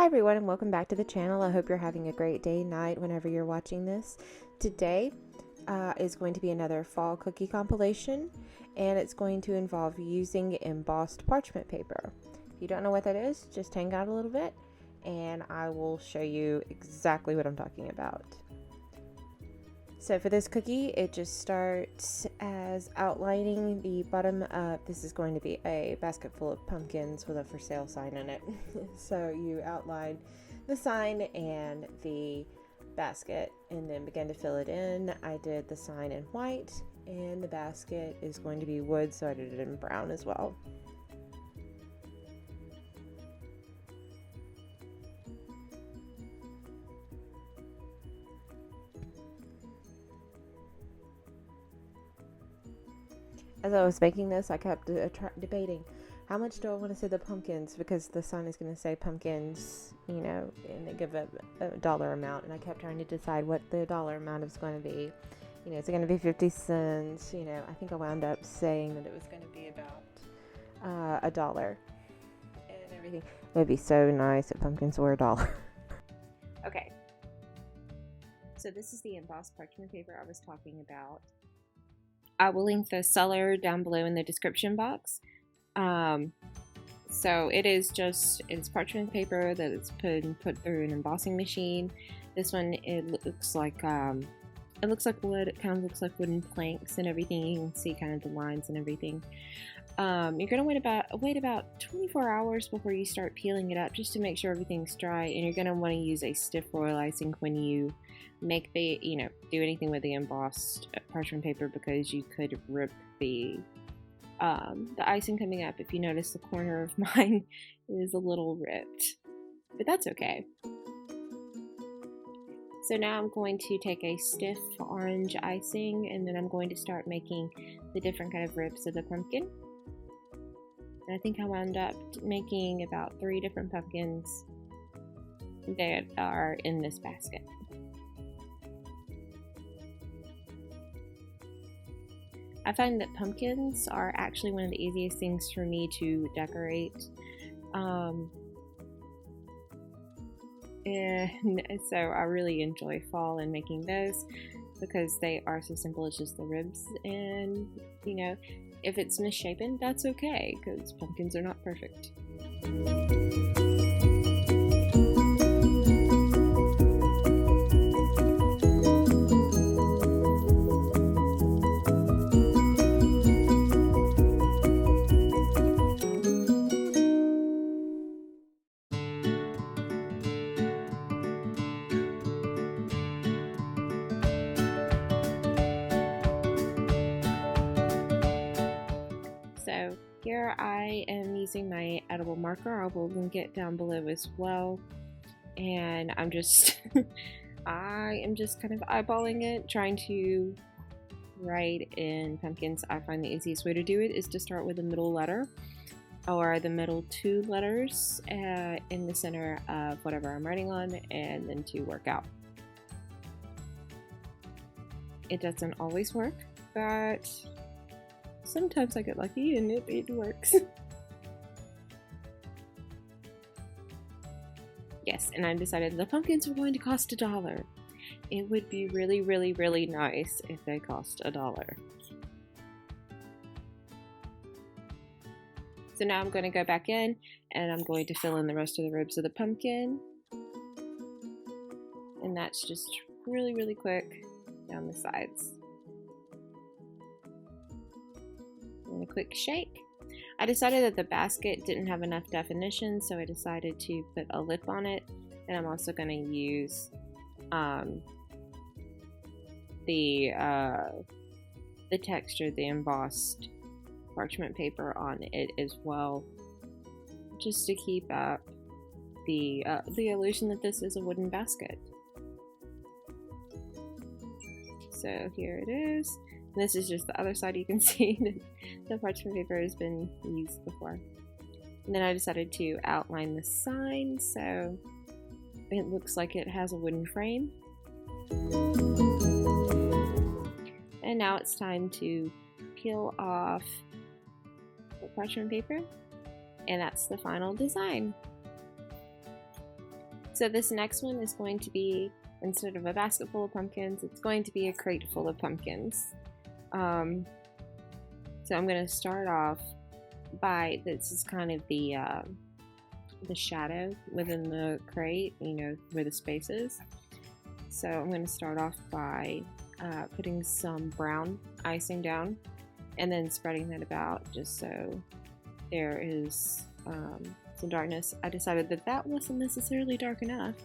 Hi everyone and welcome back to the channel. I hope you're having a great day, night, whenever you're watching this. Today is going to be another fall cookie compilation, and it's going to involve using embossed parchment paper. If you don't know what that is, just hang out a little bit and I will show you exactly what I'm talking about. So for this cookie, it just starts as outlining the bottom of, this is going to be a basket full of pumpkins with a for sale sign in it. So you outline the sign and the basket and then begin to fill it in. I did the sign in white and the basket is going to be wood, so I did it in brown as well. As I was making this, I kept debating, how much do I want to say the pumpkins, because the sign is going to say pumpkins, you know, and they give a dollar amount, and I kept trying to decide what the dollar amount is going to be. You know, is it going to be 50 cents? You know, I think I wound up saying that it was going to be about $1 and everything. It would be so nice if pumpkins were $1. Okay, so this is the embossed parchment paper I was talking about. I will link the seller down below in the description box. So it's parchment paper that is put through an embossing machine. This one, it looks like wood. It kind of looks like wooden planks and everything. You can see kind of the lines and everything. You're gonna wait about 24 hours before you start peeling it up, just to make sure everything's dry. And you're gonna want to use a stiff royal icing when you make the, do anything with the embossed parchment paper, because you could rip the icing coming up. If you notice, the corner of mine is a little ripped, but that's okay. So now I'm going to take a stiff orange icing, and then I'm going to start making the different kind of rips of the pumpkin. And I think I wound up making about 3 different pumpkins that are in this basket. I find that pumpkins are actually one of the easiest things for me to decorate. And so I really enjoy fall and making those, because they are so simple. It's just the ribs, and if it's misshapen, that's okay, because pumpkins are not perfect. So here I am using my edible marker. I will link it down below as well. And I'm just, I am just kind of eyeballing it, trying to write in pumpkins. I find the easiest way to do it is to start with the middle letter, or the middle 2 letters in the center of whatever I'm writing on, and then to work out. It doesn't always work, but sometimes I get lucky and it works. Yes, and I decided the pumpkins were going to cost $1. It would be really, really, really nice if they cost $1. So now I'm going to go back in and I'm going to fill in the rest of the ribs of the pumpkin. And that's just really, really quick down the sides. And a quick shake. I decided that the basket didn't have enough definition, so I decided to put a lip on it, and I'm also going to use the texture, the embossed parchment paper on it as well, just to keep up the illusion that this is a wooden basket. So here it is. This is just the other side. You can see the parchment paper has been used before. And then I decided to outline the sign, so it looks like it has a wooden frame. And now it's time to peel off the parchment paper, and that's the final design. So this next one is going to be, instead of a basket full of pumpkins, it's going to be a crate full of pumpkins. So I'm going to start off by, this is kind of the shadow within the crate, you know, where the space is. So I'm going to start off by putting some brown icing down and then spreading that about just so there is some darkness. I decided that that wasn't necessarily dark enough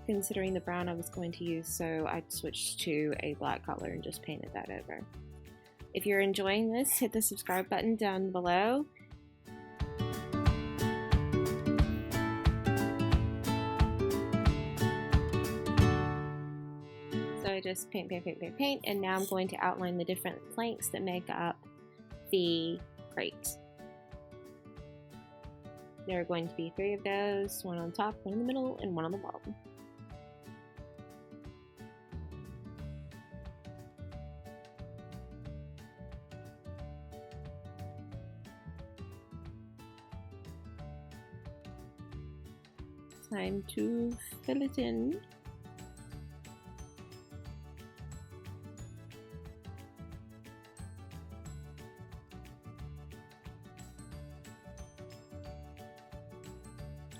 considering the brown I was going to use, so I switched to a black color and just painted that over. If you're enjoying this, hit the subscribe button down below. So I just paint, and now I'm going to outline the different planks that make up the crate. There are going to be 3 of those, one on top, one in the middle, and one on the bottom. Time to fill it in.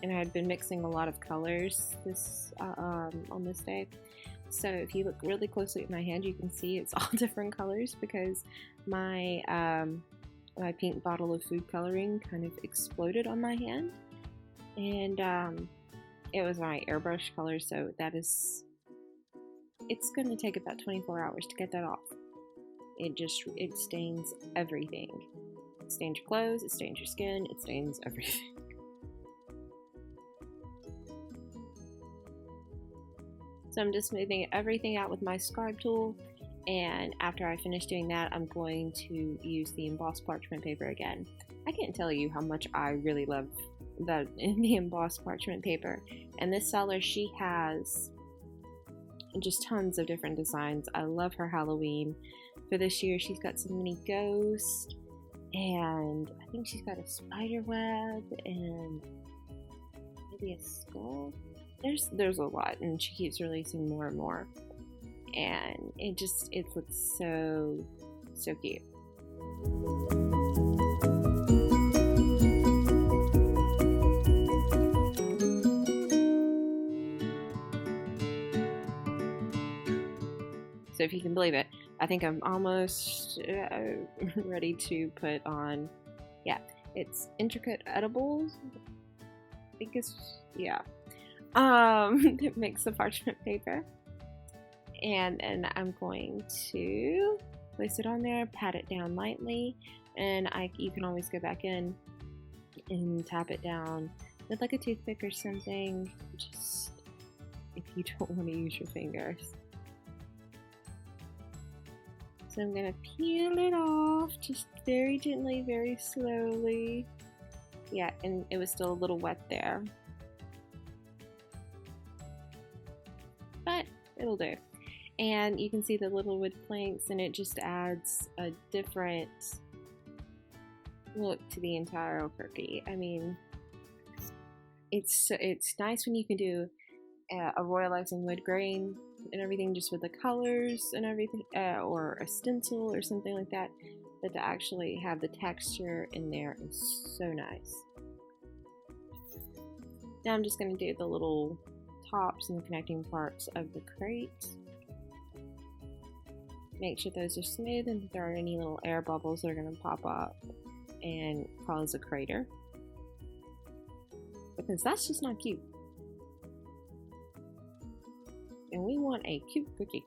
And I had been mixing a lot of colors on this day. So if you look really closely at my hand, you can see it's all different colors because my my pink bottle of food coloring kind of exploded on my hand, and it was my airbrush color, so it's going to take about 24 hours to get that off. It stains everything. It stains your clothes, it stains your skin, it stains everything. So I'm just smoothing everything out with my scribe tool, and after I finish doing that, I'm going to use the embossed parchment paper again. I can't tell you how much I really love the embossed parchment paper, and this seller, she has just tons of different designs. I love her Halloween. For this year, she's got some mini ghosts, and I think she's got a spider web and maybe a skull. There's a lot, and she keeps releasing more and more, and it looks so cute. So if you can believe it, I think I'm almost ready to put on, yeah, it's Intricut Edibles. I think it's, yeah. That makes the parchment paper, and I'm going to place it on there, pat it down lightly, and you can always go back in and tap it down with like a toothpick or something, just if you don't want to use your fingers. So I'm gonna peel it off just very gently, very slowly. Yeah, and it was still a little wet there, but it'll do. And you can see the little wood planks, and it just adds a different look to the entire cookie. I mean, it's nice when you can do a royalizing wood grain and everything, just with the colors and everything, or a stencil or something like that. But to actually have the texture in there is so nice. Now I'm just going to do the little tops and the connecting parts of the crate. Make sure those are smooth, and if there are any little air bubbles that are going to pop up and cause a crater, because that's just not cute. And we want a cute cookie.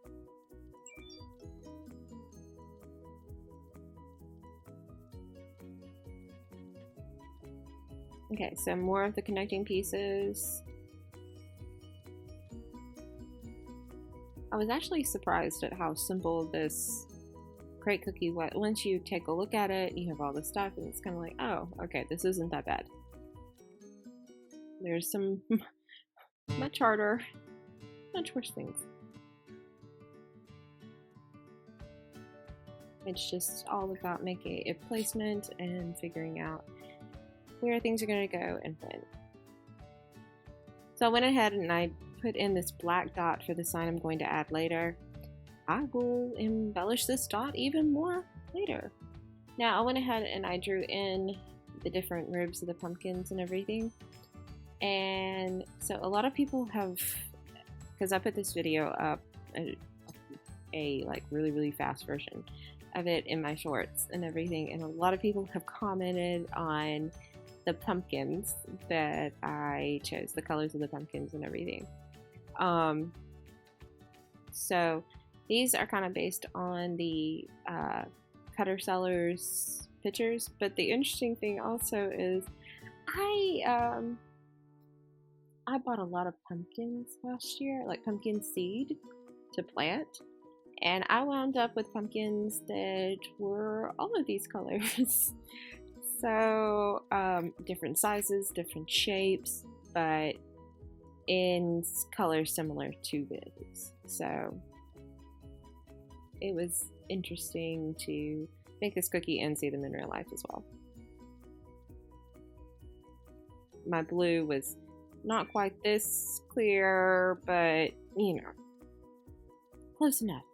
Okay, so more of the connecting pieces. I was actually surprised at how simple this crate cookie was. Once you take a look at it, you have all the stuff, and it's kind of like, oh, okay, this isn't that bad. There's some much harder, much worse things. It's just all about making a placement and figuring out where things are going to go and when. So I went ahead and I put in this black dot for the sign I'm going to add later. I will embellish this dot even more later. Now I went ahead and I drew in the different ribs of the pumpkins and everything. And so a lot of people have, because I put this video up, a like really fast version of it in my shorts and everything, and a lot of people have commented on the pumpkins that I chose, the colors of the pumpkins and everything. So these are kind of based on the Cutter Sellers pictures, but the interesting thing also is I bought a lot of pumpkins last year, like pumpkin seed to plant, and I wound up with pumpkins that were all of these colors. So different sizes, different shapes, but in colors similar to this. So it was interesting to make this cookie and see them in real life as well. My blue was not quite this clear, but you know, close enough.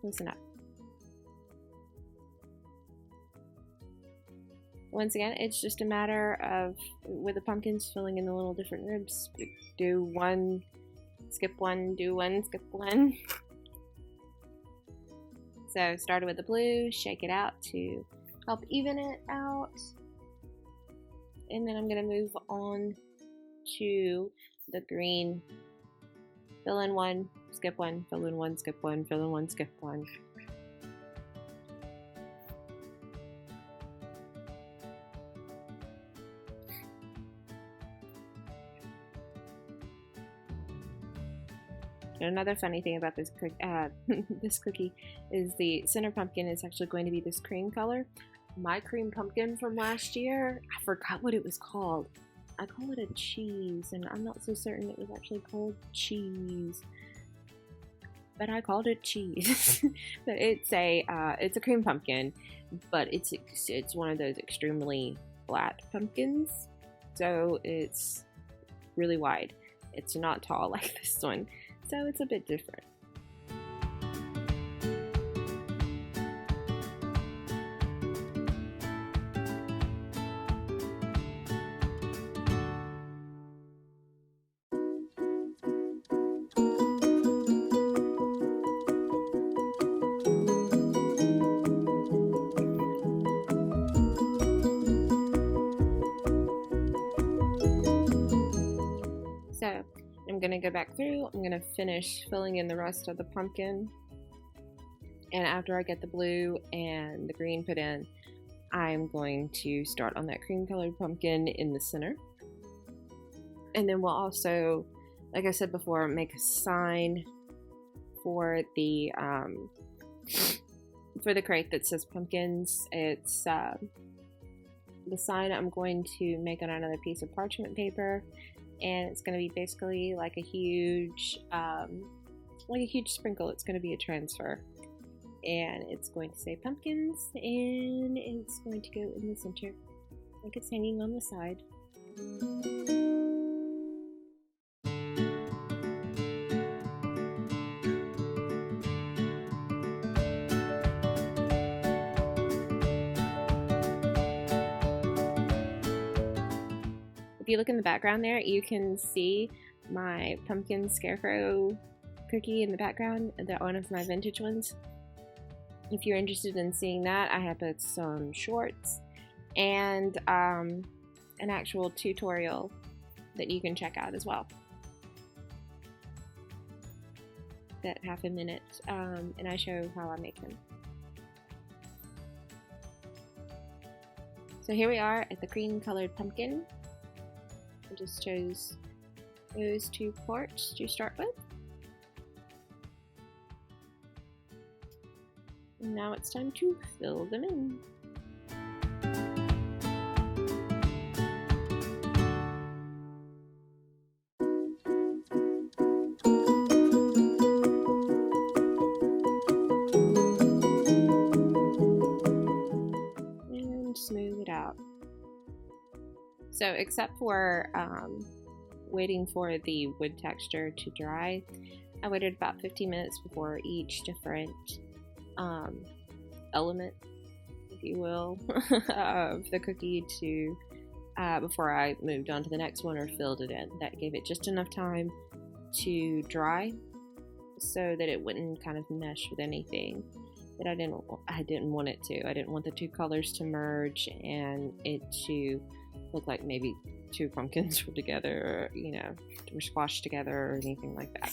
Close enough. Once again, it's just a matter of, with the pumpkins, filling in the little different ribs. Do one, skip one, do one, skip one. So started with the blue, shake it out to help even it out. And then I'm going to move on to the green. Fill in one, skip one, fill in one, skip one, fill in one, skip one. And another funny thing about this cookie is the center pumpkin is actually going to be this cream color. My cream pumpkin from last year, I forgot what it was called. I call it a cheese, and I'm not so certain it was actually called cheese, but I called it cheese. But it's a cream pumpkin, but it's one of those extremely flat pumpkins, so it's really wide. It's not tall like this one, so it's a bit different. So I'm going to go back through, I'm going to finish filling in the rest of the pumpkin, and after I get the blue and the green put in, I'm going to start on that cream colored pumpkin in the center. And then we'll also, like I said before, make a sign for the crate that says pumpkins. It's the sign I'm going to make on another piece of parchment paper, and it's going to be basically like a huge sprinkle. It's going to be a transfer, and it's going to say pumpkins, and it's going to go in the center like it's hanging on the side. If you look in the background there, you can see my pumpkin scarecrow cookie in the background. They're one of my vintage ones. If you're interested in seeing that, I have put some shorts and an actual tutorial that you can check out as well. That half a minute, and I show how I make them. So here we are at the cream colored pumpkin. I just chose those two parts to start with. And now it's time to fill them in. And smooth it out. So except for waiting for the wood texture to dry, I waited about 15 minutes before each different element, if you will, of the cookie to before I moved on to the next one or filled it in. That gave it just enough time to dry so that it wouldn't kind of mesh with anything that I didn't want it to. I didn't want the two colors to merge and it to look like maybe two pumpkins were together, or, you know, were squashed together or anything like that.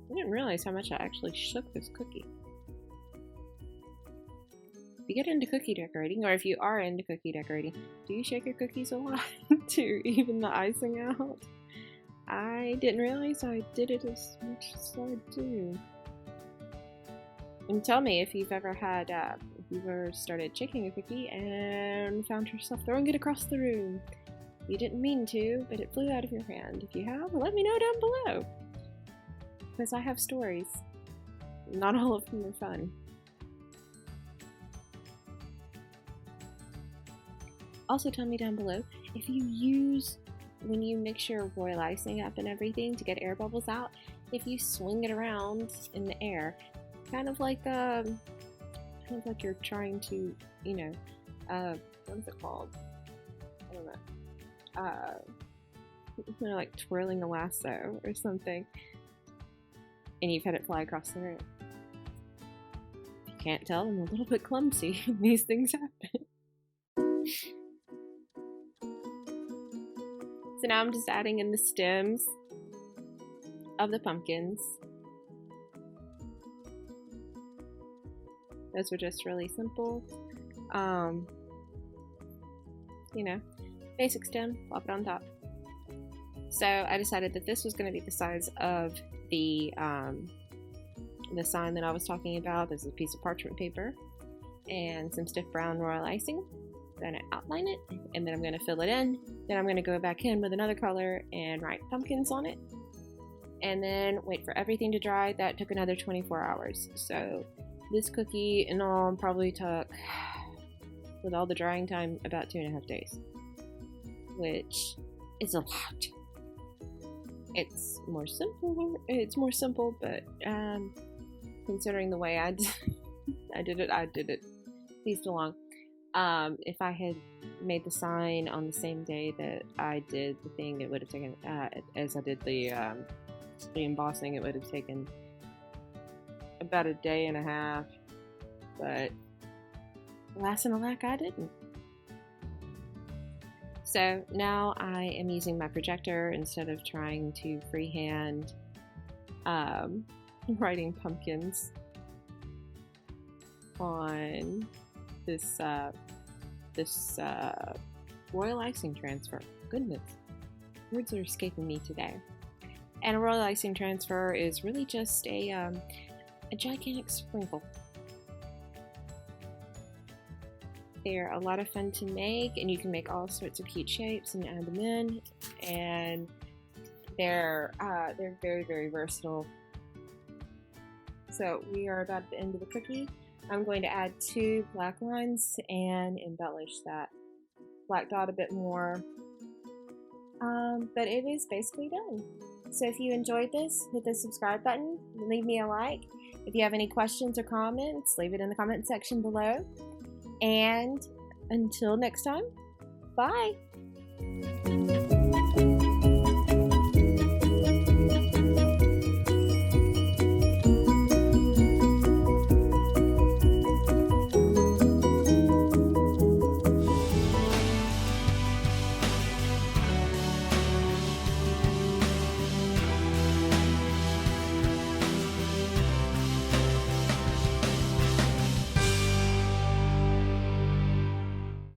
I didn't realize how much I actually shook this cookie. If you get into cookie decorating, or if you are into cookie decorating, do you shake your cookies a lot to even the icing out? I didn't realize I did it as much as I do. And tell me if you've ever had, if you've ever started shaking a cookie and found yourself throwing it across the room. You didn't mean to, but it flew out of your hand. If you have, let me know down below. Because I have stories. Not all of them are fun. Also tell me down below if you use, when you mix your royal icing up and everything to get air bubbles out, if you swing it around in the air, kind of like you're trying to, you know, what is it called? I don't know. Like twirling a lasso or something, and you've had it fly across the room. If you can't tell, I'm a little bit clumsy. These things happen. So now I'm just adding in the stems of the pumpkins. Those were just really simple. You know, basic stem, plop it on top. So I decided that this was going to be the size of the sign that I was talking about. This is a piece of parchment paper and some stiff brown royal icing. I'm going to outline it, and then I'm going to fill it in. Then I'm going to go back in with another color and write pumpkins on it, and then wait for everything to dry. That took another 24 hours. So this cookie in all probably took, with all the drying time, about 2.5 days, which is a lot. It's more simple, but considering the way I did it at least along. If I had made the sign on the same day that I did the thing, it would have taken, as I did the embossing, it would have taken about 1.5 days, but alas and alack, I didn't. So now I am using my projector instead of trying to freehand writing pumpkins on this royal icing transfer. Goodness, words are escaping me today. And a royal icing transfer is really just a gigantic sprinkle. They're a lot of fun to make, and you can make all sorts of cute shapes and add them in. And they're very, very versatile. So we are about at the end of the cookie. I'm going to add 2 black lines and embellish that black dot a bit more. But it is basically done. So if you enjoyed this, hit the subscribe button, leave me a like. If you have any questions or comments, leave it in the comment section below. And until next time, bye!